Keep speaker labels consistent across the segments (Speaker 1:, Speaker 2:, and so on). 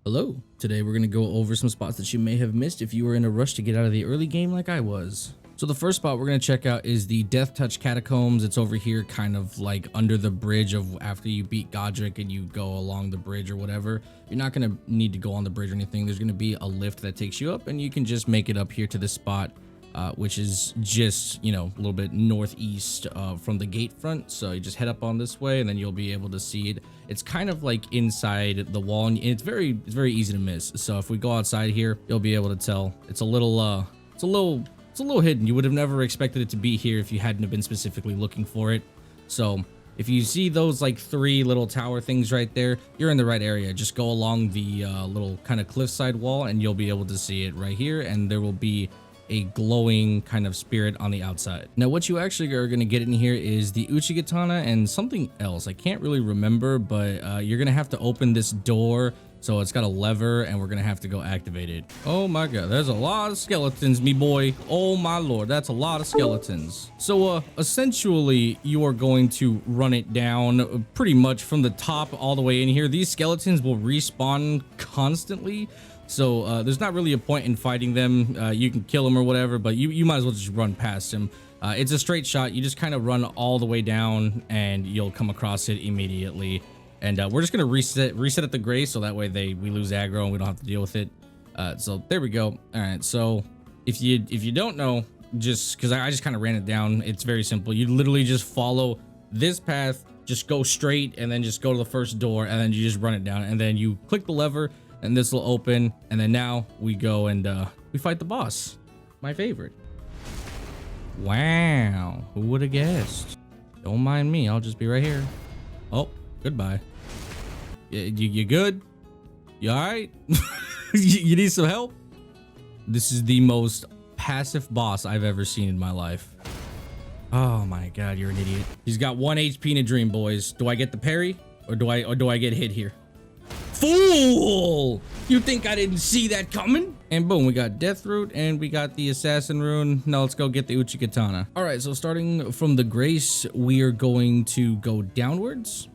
Speaker 1: Hello, today we're going to go over some spots that you may have missed if you were in a rush to get out of the early game like I was. So the first spot we're going to check out is the Deathtouch Catacombs. It's over here kind of like under the bridge of after you beat Godric and you go along the bridge or whatever. You're not going to need to go on the bridge or anything. There's going to be a lift that takes you up and you can just make it up here to this spot. Which is just, a little bit northeast from the gate front. So you just head up on this way and then you'll be able to see it. It's kind of like inside the wall and it's very easy to miss. So if we go outside here, you'll be able to tell it's a little hidden. You would have never expected it to be here if you hadn't have been specifically looking for it. So if you see those like three little tower things right there, you're in the right area. Just go along the little kind of cliffside wall and you'll be able to see it right here. And there will be a glowing kind of spirit on the outside. Now what you actually are going to get in here is the Uchigatana and something else. I can't really remember, but you're going to have to open this door. So it's got a lever and we're going to have to go activate it. Oh my god, there's a lot of skeletons, me boy. Oh my lord, that's a lot of skeletons. So essentially you are going to run it down pretty much from the top all the way in here. These skeletons will respawn constantly. So there's not really a point in fighting them. You can kill them or whatever, but you might as well just run past them. It's a straight shot. You just kind of run all the way down and you'll come across it immediately. And we're just going to reset at the gray so that way we lose aggro and we don't have to deal with it. So there we go. All right. So if you don't know, just because I just kind of ran it down, it's very simple. You literally just follow this path, just go straight and then just go to the first door and then you just run it down and then you click the lever and this will open, and then now we go and we fight the boss. My favorite. Wow, who would have guessed? Don't mind me, I'll just be right here. Oh, goodbye. You good? You all right? You need some help? This is the most passive boss I've ever seen in my life. Oh my god, you're an idiot. He's got 1 HP in a dream, boys. Do I get the parry or do I get hit here? Fool! You think I didn't see that coming? And boom, we got Death Root and we got the Assassin Rune. Now let's go get the Uchigatana. All right, so starting from the Grace, we are going to go downwards.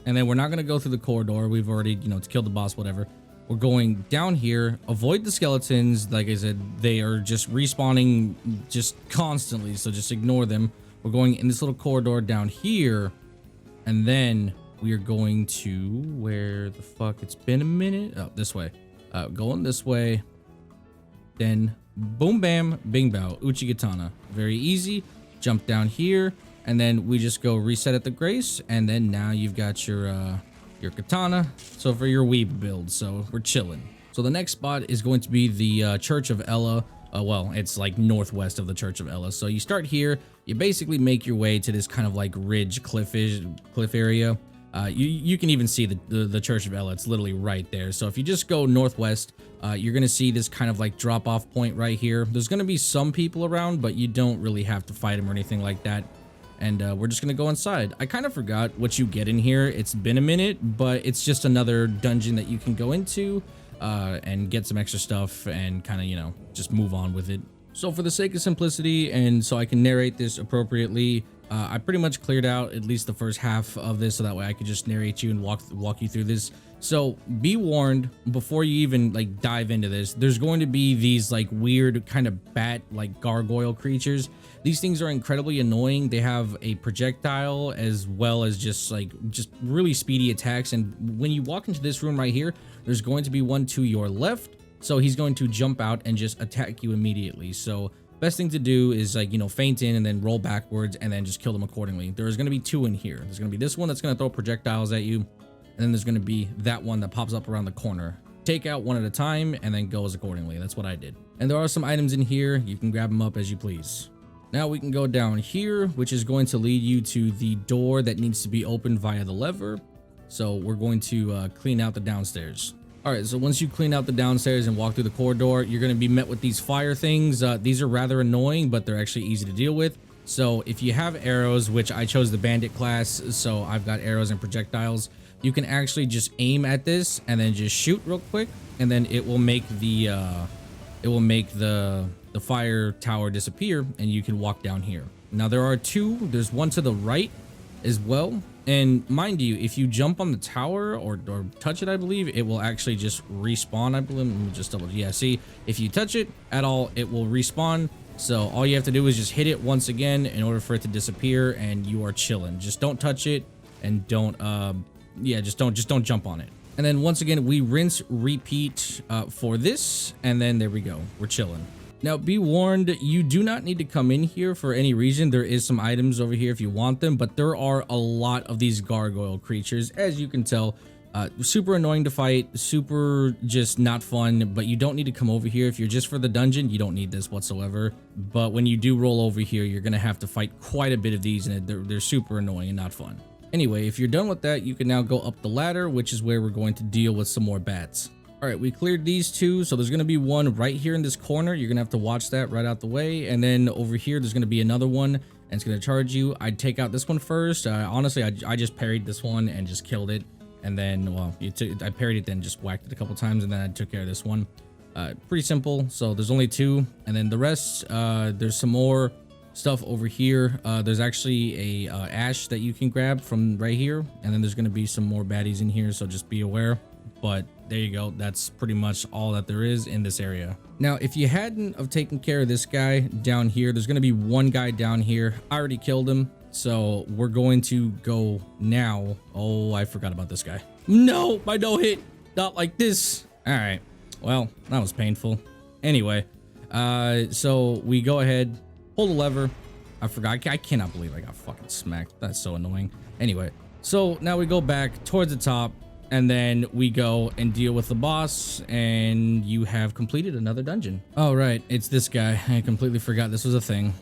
Speaker 1: And then we're not going to go through the corridor. We've already, killed the boss, whatever. We're going down here, avoid the skeletons. Like I said, they are just respawning just constantly, so just ignore them. We're going in this little corridor down here. And then we are going to where the fuck it's been a minute. Oh, this way. Going this way. Then boom, bam, bing, bow. Uchigatana. Very easy. Jump down here, and then we just go reset at the Grace, and then now you've got your katana. So for your weeb build, so we're chilling. So the next spot is going to be the Church of Ella. Well, it's like northwest of the Church of Ella. So you start here. You basically make your way to this kind of like ridge cliff area. You can even see the Church of Ella. It's literally right there. So if you just go northwest, you're going to see this kind of like drop off point right here. There's going to be some people around, but you don't really have to fight them or anything like that. And we're just going to go inside. I kind of forgot what you get in here. It's been a minute, but it's just another dungeon that you can go into and get some extra stuff and kind of, just move on with it. So for the sake of simplicity and so I can narrate this appropriately, I pretty much cleared out at least the first half of this so that way I could just narrate you and walk you through this. So be warned before you even like dive into this, there's going to be these like weird kind of bat like gargoyle creatures. These things are incredibly annoying. They have a projectile as well as just really speedy attacks. And when you walk into this room right here, there's going to be one to your left. So he's going to jump out and just attack you immediately. So best thing to do is feint in and then roll backwards and then just kill them accordingly. There's going to be two in here. There's going to be this one that's going to throw projectiles at you. And then there's going to be that one that pops up around the corner. Take out one at a time and then goes accordingly. That's what I did. And there are some items in here. You can grab them up as you please. Now we can go down here, which is going to lead you to the door that needs to be opened via the lever. So we're going to clean out the downstairs. All right, so once you clean out the downstairs and walk through the corridor, you're going to be met with these fire things. These are rather annoying, but they're actually easy to deal with. So if you have arrows, which I chose the bandit class, so I've got arrows and projectiles, you can actually just aim at this and then just shoot real quick, and then it will make the fire tower disappear, and you can walk down here. Now there are two. There's one to the right as well. And mind you, if you jump on the tower or touch it, I believe it will actually just respawn. I believe. Let me just double. Yeah, see, if you touch it at all, it will respawn. So all you have to do is just hit it once again in order for it to disappear, and you are chilling. Just don't touch it, and don't. Yeah, just don't jump on it. And then once again, we rinse, repeat for this, and then there we go. We're chilling. Now, be warned, you do not need to come in here for any reason. There is some items over here if you want them, but there are a lot of these gargoyle creatures, as you can tell. Super annoying to fight, super just not fun, but you don't need to come over here. If you're just for the dungeon, you don't need this whatsoever. But when you do roll over here, you're going to have to fight quite a bit of these, and they're super annoying and not fun. Anyway, if you're done with that, you can now go up the ladder, which is where we're going to deal with some more bats. All right, we cleared these two, so there's going to be one right here in this corner. You're going to have to watch that right out the way. And then over here, there's going to be another one, and it's going to charge you. I'd take out this one first. Honestly, I just parried this one and just killed it. And then, well, I parried it, then just whacked it a couple times, and then I took care of this one. Pretty simple. So there's only two, and then the rest, there's some more stuff over here. There's actually a ash that you can grab from right here, and then there's going to be some more baddies in here, so just be aware. But there you go. That's pretty much all that there is in this area. Now, if you hadn't have taken care of this guy down here, there's going to be one guy down here. I already killed him, so we're going to go now. Oh, I forgot about this guy. No, my no hit. Not like this. All right. Well, that was painful. Anyway, so we go ahead, pull the lever. I forgot. I cannot believe I got fucking smacked. That's so annoying. Anyway, so now we go back towards the top, and then we go and deal with the boss, and you have completed another dungeon. All right, it's this guy. I completely forgot this was a thing.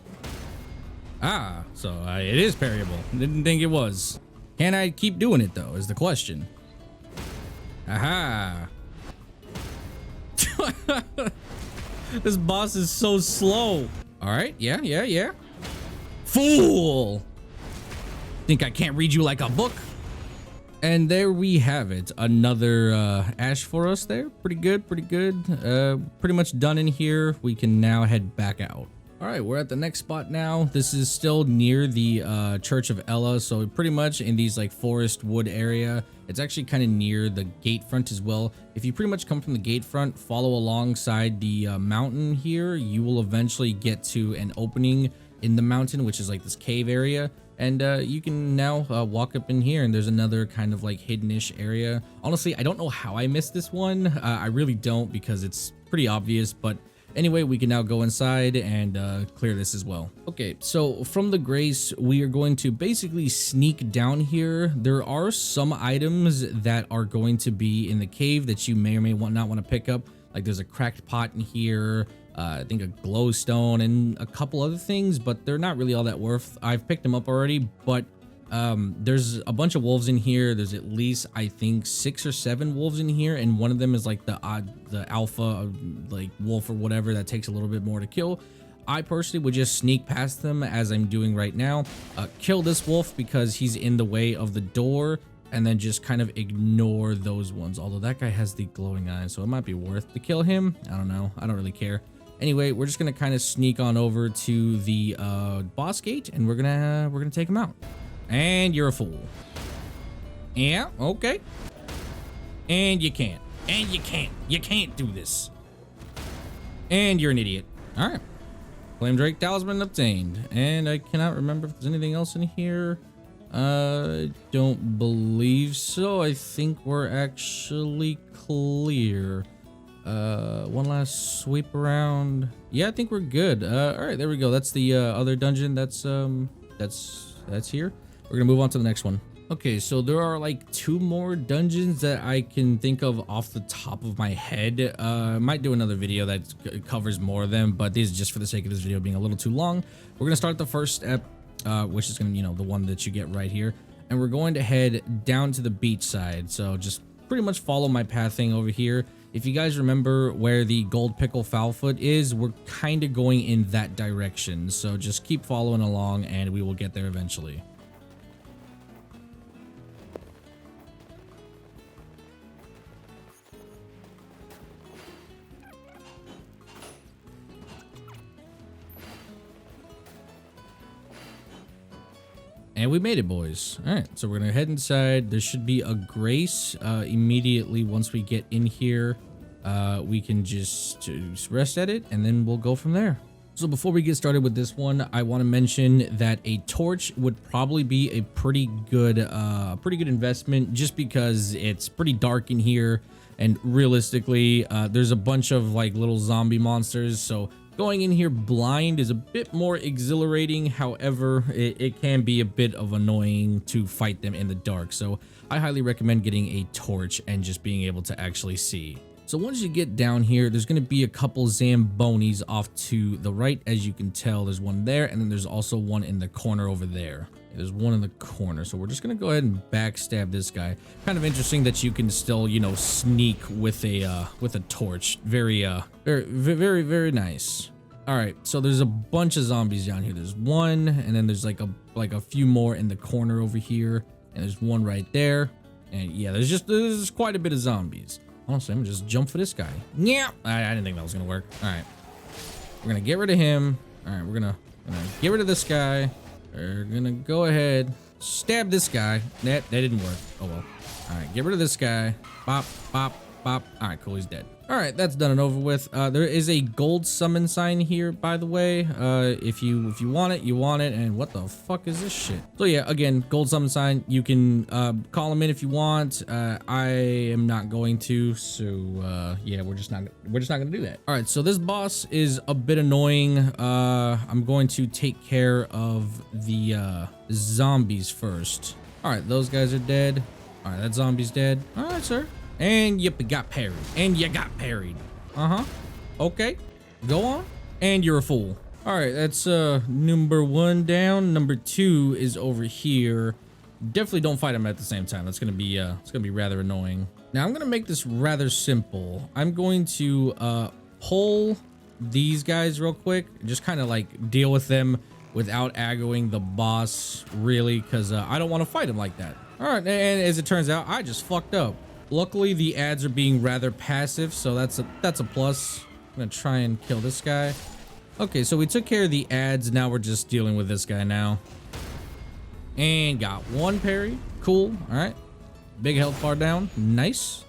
Speaker 1: Ah, so it is parryable. Didn't think it was. Can I keep doing it though, is the question. Aha. This boss is so slow. All right, yeah. Fool. Think I can't read you like a book? And there we have it. Another ash for us there. Pretty good. Pretty much done in here. We can now head back out. All right, we're at the next spot now. This is still near the Church of Ella, so pretty much in these like forest wood area. It's actually kind of near the gate front as well. If you pretty much come from the gate front, follow alongside the mountain here, you will eventually get to an opening in the mountain, which is like this cave area. And you can now walk up in here, and there's another kind of like hidden-ish area. Honestly, I don't know how I missed this one. I really don't, because it's pretty obvious, but anyway, we can now go inside and clear this as well. Okay, so from the Grace, we are going to basically sneak down here. There are some items that are going to be in the cave that you may or may not want to pick up. Like there's a cracked pot in here, I think a glowstone, and a couple other things, but they're not really all that worth. I've picked them up already, but there's a bunch of wolves in here. There's at least, I think, 6 or 7 wolves in here, and one of them is like the alpha like wolf or whatever that takes a little bit more to kill. I personally would just sneak past them as I'm doing right now, kill this wolf because he's in the way of the door, and then just kind of ignore those ones. Although that guy has the glowing eyes, so it might be worth to kill him. I don't know. I don't really care. Anyway, we're just gonna kind of sneak on over to the boss gate, and we're gonna take him out. And you're a fool. Yeah, okay. And you can't. And you can't. You can't do this. And you're an idiot. All right. Flame Drake Talisman obtained. And I cannot remember if there's anything else in here. I don't believe so. I think we're actually clear. One last sweep around. Yeah, I think we're good. All right, there we go. That's the other dungeon. That's here. We're gonna move on to the next one. Okay, so there are like 2 more dungeons that I can think of off the top of my head. I might do another video that covers more of them, but these are just for the sake of this video being a little too long. We're gonna start the first step, which is gonna, the one that you get right here, and we're going to head down to the beach side. So just pretty much follow my pathing over here. If you guys remember where the gold pickle foulfoot is, we're kind of going in that direction. So just keep following along, and we will get there eventually. And we made it, boys. All right, so we're gonna head inside. There should be a grace immediately once we get in here. We can just rest at it, and then we'll go from there. So before we get started with this one, I want to mention that a torch would probably be a pretty good investment, just because it's pretty dark in here, and realistically, there's a bunch of like little zombie monsters. So going in here blind is a bit more exhilarating. However, it can be a bit of annoying to fight them in the dark. So I highly recommend getting a torch and just being able to actually see. So once you get down here, there's going to be a couple Zambonis off to the right. As you can tell, there's one there, and then there's also one in the corner over there. There's one in the corner, so we're just going to go ahead and backstab this guy. Kind of interesting that you can still, you know, sneak with a torch. Very nice. All right, so there's a bunch of zombies down here. There's one, and then there's like a few more in the corner over here, and there's one right there. And yeah, there's quite a bit of zombies. Honestly, I'm gonna just jump for this guy. Yeah, I didn't think that was gonna work. All right, we're gonna get rid of him. All right, we're gonna get rid of this guy. We're gonna go ahead, stab this guy. That didn't work. Oh well. All right, get rid of this guy. Bop, bop, bop. All right, cool. He's dead. All right, that's done and over with. There is a gold summon sign here, by the way. If you want it, you want it. And what the fuck is this shit? So yeah, again, gold summon sign. You can call him in if you want. I am not going to. So yeah, we're just not gonna do that. All right, so this boss is a bit annoying. I'm going to take care of the zombies first. All right, those guys are dead. All right, that zombie's dead. All right, sir. And yep, you got parried. And you got parried. Okay, go on. And you're a fool. All right, that's number one down. Number two is over here. Definitely don't fight them at the same time. That's gonna be rather annoying. Now I'm gonna make this rather simple. I'm going to pull these guys real quick. Just kind of like deal with them without aggroing the boss, really, because I don't want to fight him like that. All right, and as it turns out, I just fucked up. Luckily, the ads are being rather passive, so that's a plus. I'm gonna try and kill this guy. Okay, so we took care of the ads. Now we're just dealing with this guy now. And got one parry. Cool. All right. Big health bar down. Nice.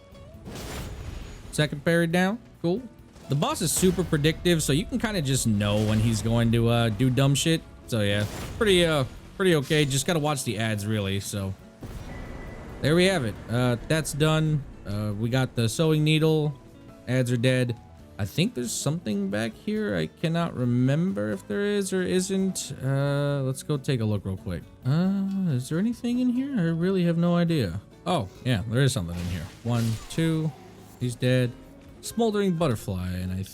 Speaker 1: Second parry down. Cool. The boss is super predictive, so you can kind of just know when he's going to do dumb shit. So yeah, pretty okay. Just gotta watch the ads, really. So there we have it. That's done. We got the sewing needle. Ads are dead. I think there's something back here. I cannot remember if there is or isn't. Let's go take a look real quick. Is there anything in here? I really have no idea. Oh, yeah, there is something in here. 1, 2. He's dead. Smoldering butterfly. And I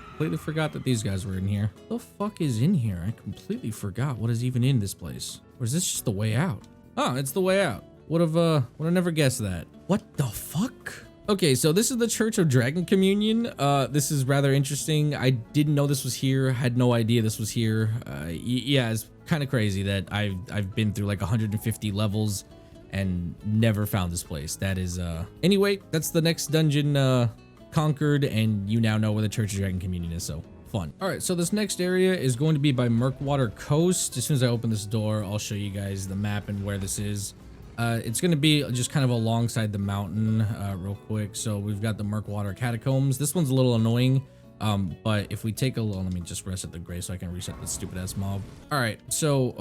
Speaker 1: completely forgot that these guys were in here. What the fuck is in here? I completely forgot what is even in this place. Or is this just the way out? Oh, it's the way out. Would have never guessed that. What the fuck? Okay, so this is the Church of Dragon Communion. This is rather interesting. I didn't know this was here. Had no idea this was here. Yeah, it's kind of crazy that I've been through like 150 levels and never found this place. That is anyway, that's the next dungeon conquered, and you now know where the Church of Dragon Communion is. So fun. All right, so this next area is going to be by Murkwater Coast. As soon as I open this door, I'll show you guys the map and where this is. It's going to be just kind of alongside the mountain real quick. So we've got the Murkwater Catacombs. This one's a little annoying, but if we take a look, let me just reset the gray so I can reset this stupid ass mob. All right, so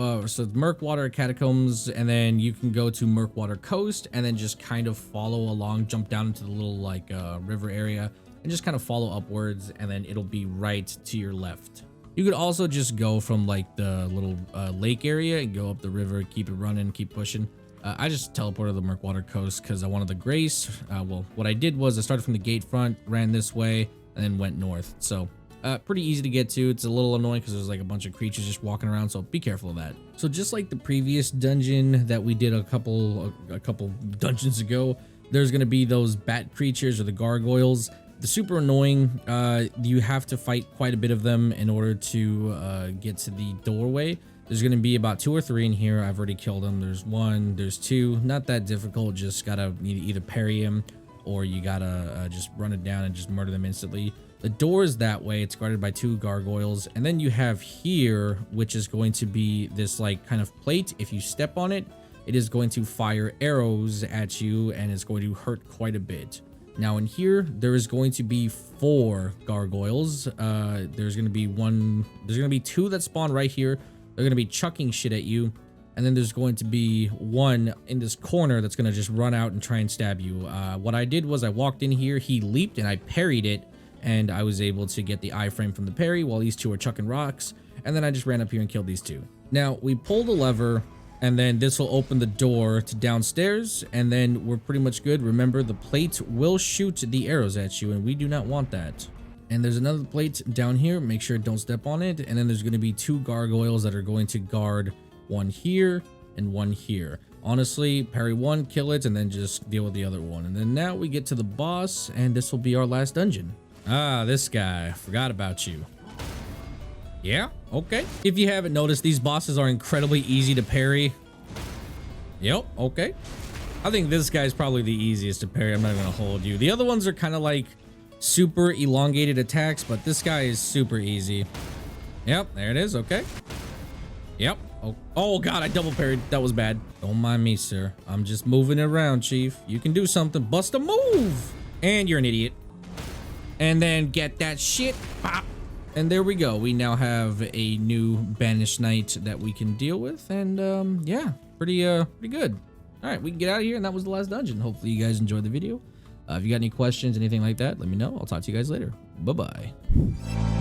Speaker 1: Murkwater Catacombs, and then you can go to Murkwater Coast and then just kind of follow along, jump down into the little like river area and just kind of follow upwards, and then it'll be right to your left. You could also just go from like the little lake area and go up the river, keep it running, keep pushing. I just teleported to the Murkwater Coast because I wanted the grace. Well, what I did was I started from the gate front, ran this way, and then went north. So pretty easy to get to. It's a little annoying because there's like a bunch of creatures just walking around, so be careful of that. So just like the previous dungeon that we did a couple dungeons ago, there's going to be those bat creatures or the gargoyles. They're super annoying. You have to fight quite a bit of them in order to get to the doorway. There's going to be about 2 or 3 in here. I've already killed them. There's 1, there's 2. Not that difficult. Just gotta either parry him or you gotta just run it down and just murder them instantly. The door is that way. It's guarded by 2 gargoyles. And then you have here, which is going to be this like kind of plate. If you step on it, it is going to fire arrows at you and it's going to hurt quite a bit. Now in here, there is going to be 4 gargoyles. There's going to be 2 that spawn right here. They're going to be chucking shit at you. And then there's going to be 1 in this corner that's going to just run out and try and stab you. What I did was I walked in here, he leaped and I parried it. And I was able to get the iframe from the parry while these 2 are chucking rocks. And then I just ran up here and killed these 2. Now we pull the lever and then this will open the door to downstairs. And then we're pretty much good. Remember, the plate will shoot the arrows at you and we do not want that. And there's another plate down here. Make sure don't step on it. And then there's going to be 2 gargoyles that are going to guard 1 here and 1 here. Honestly, parry 1, kill it, and then just deal with the other one. And then now we get to the boss and this will be our last dungeon. Ah, this guy. Forgot about you. Yeah, okay. If you haven't noticed, these bosses are incredibly easy to parry. Yep, okay. I think this guy's probably the easiest to parry. I'm not gonna hold you. The other ones are kind of like super elongated attacks, but this guy is super easy. Yep, there it is, okay. Yep. Oh god, I double parried. That was bad. Don't mind me, sir. I'm just moving it around, Chief. You can do something. Bust a move! And you're an idiot. And then get that shit. Bop. And there we go. We now have a new banished knight that we can deal with. And yeah, pretty good. All right, we can get out of here. And that was the last dungeon. Hopefully you guys enjoyed the video. If you got any questions, anything like that, let me know. I'll talk to you guys later. Bye-bye.